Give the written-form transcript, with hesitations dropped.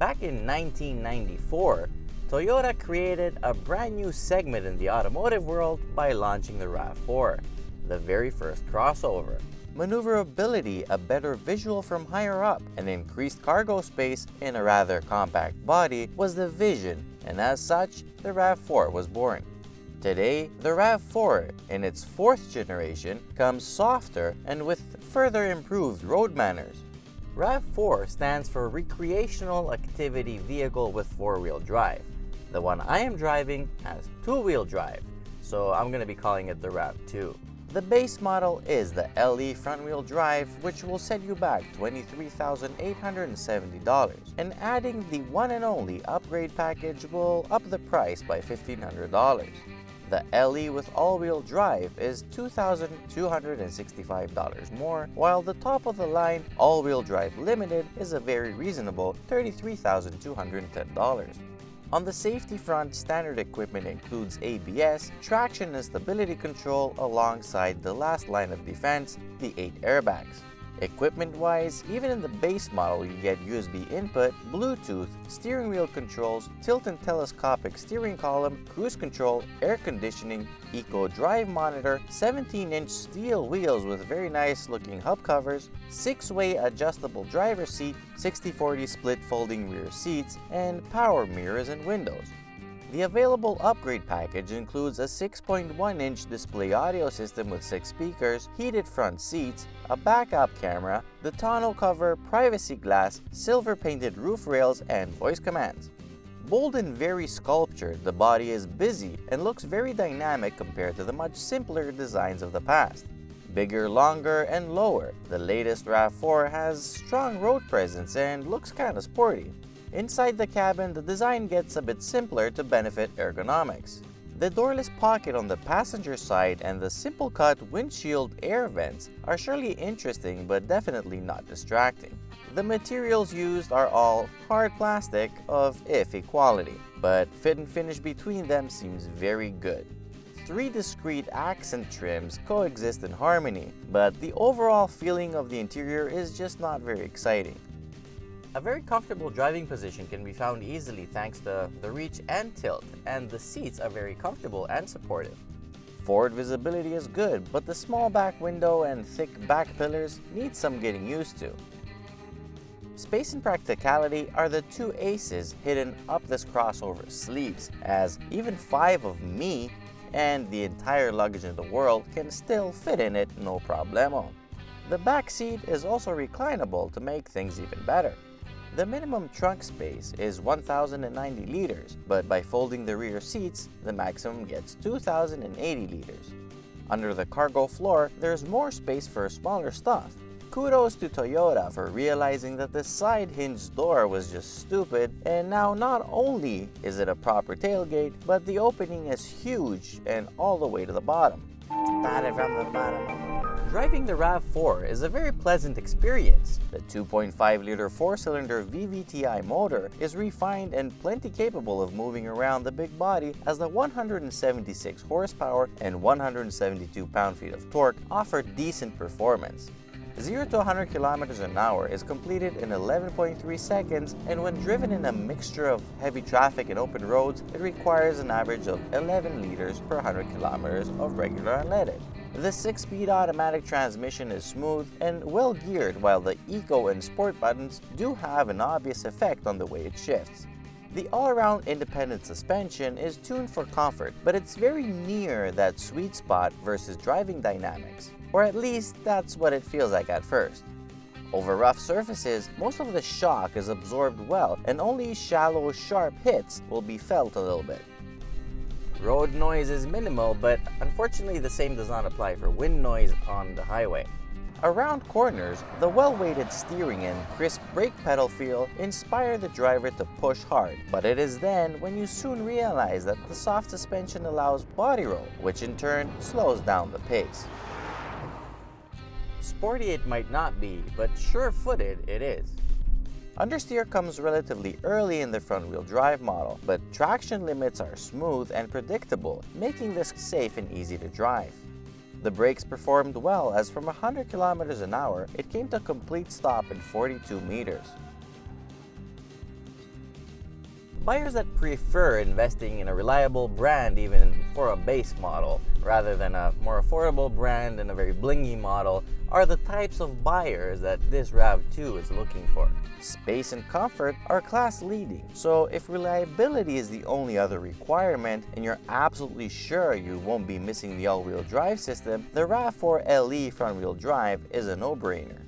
Back in 1994, Toyota created a brand new segment in the automotive world by launching the Rav4, the very first crossover. Maneuverability, a better visual from higher up, and increased cargo space in a rather compact body was the vision, and as such, the Rav4 was born. Today, the Rav4, in its fourth generation, comes softer and with further improved road manners. Rav4 stands for Recreational Activity Vehicle with 4-wheel drive. The one I am driving has 2-wheel drive, so I'm going to be calling it the Rav2. The base model is the LE front-wheel drive, which will set you back $23,870, and adding the one and only upgrade package will up the price by $1,500. The LE with all-wheel drive is $2,265 more, while the top-of-the-line all-wheel drive limited is a very reasonable $33,210. On the safety front, standard equipment includes ABS, traction and stability control alongside the last line of defense, the 8 airbags. Equipment-wise, even in the base model you get USB input, Bluetooth, steering wheel controls, tilt and telescopic steering column, cruise control, air conditioning, Eco Drive monitor, 17-inch steel wheels with very nice looking hub covers, 6-way adjustable driver seat, 60/40 split folding rear seats, and power mirrors and windows. The available upgrade package includes a 6.1-inch display audio system with 6 speakers, heated front seats, a backup camera, the tonneau cover, privacy glass, silver-painted roof rails, and voice commands. Bold and very sculptured, the body is busy and looks very dynamic compared to the much simpler designs of the past. Bigger, longer, and lower, the latest Rav4 has strong road presence and looks kinda sporty. Inside the cabin, the design gets a bit simpler to benefit ergonomics. The doorless pocket on the passenger side and the simple-cut windshield air vents are surely interesting but definitely not distracting. The materials used are all hard plastic of iffy quality, but fit and finish between them seems very good. 3 discrete accent trims coexist in harmony, but the overall feeling of the interior is just not very exciting. A very comfortable driving position can be found easily thanks to the reach and tilt, and the seats are very comfortable and supportive. Forward visibility is good, but the small back window and thick back pillars need some getting used to. Space and practicality are the 2 aces hidden up this crossover's sleeves, as even 5 of me and the entire luggage in the world can still fit in it no problemo. The back seat is also reclinable to make things even better. The minimum trunk space is 1,090 liters, but by folding the rear seats, the maximum gets 2,080 liters. Under the cargo floor, there's more space for smaller stuff. Kudos to Toyota for realizing that the side hinge door was just stupid, and now not only is it a proper tailgate, but the opening is huge and all the way to the bottom. Started from the bottom. Driving the Rav4 is a very pleasant experience. The 2.5-liter 4-cylinder Vvt-I motor is refined and plenty capable of moving around the big body, as the 176 horsepower and 172 pound-feet of torque offer decent performance. 0 to 100 kilometers an hour is completed in 11.3 seconds, and when driven in a mixture of heavy traffic and open roads, it requires an average of 11 liters per 100 kilometers of regular unleaded. The 6-speed automatic transmission is smooth and well geared, while the Eco and Sport buttons do have an obvious effect on the way it shifts. The all-around independent suspension is tuned for comfort, but it's very near that sweet spot versus driving dynamics, or at least that's what it feels like at first. Over rough surfaces, most of the shock is absorbed well, and only shallow, sharp hits will be felt a little bit. Road noise is minimal, but unfortunately the same does not apply for wind noise on the highway. Around corners, the well-weighted steering and crisp brake pedal feel inspire the driver to push hard, but it is then when you soon realize that the soft suspension allows body roll, which in turn slows down the pace. Sporty it might not be, but sure-footed it is. Understeer comes relatively early in the front-wheel drive model, but traction limits are smooth and predictable, making this safe and easy to drive. The brakes performed well, as from 100 kilometers an hour, it came to a complete stop in 42 meters. Buyers that prefer investing in a reliable brand even for a base model, rather than a more affordable brand and a very blingy model, are the types of buyers that this Rav4 is looking for. Space and comfort are class leading, so if reliability is the only other requirement and you're absolutely sure you won't be missing the all-wheel drive system, the Rav4 LE front-wheel drive is a no-brainer.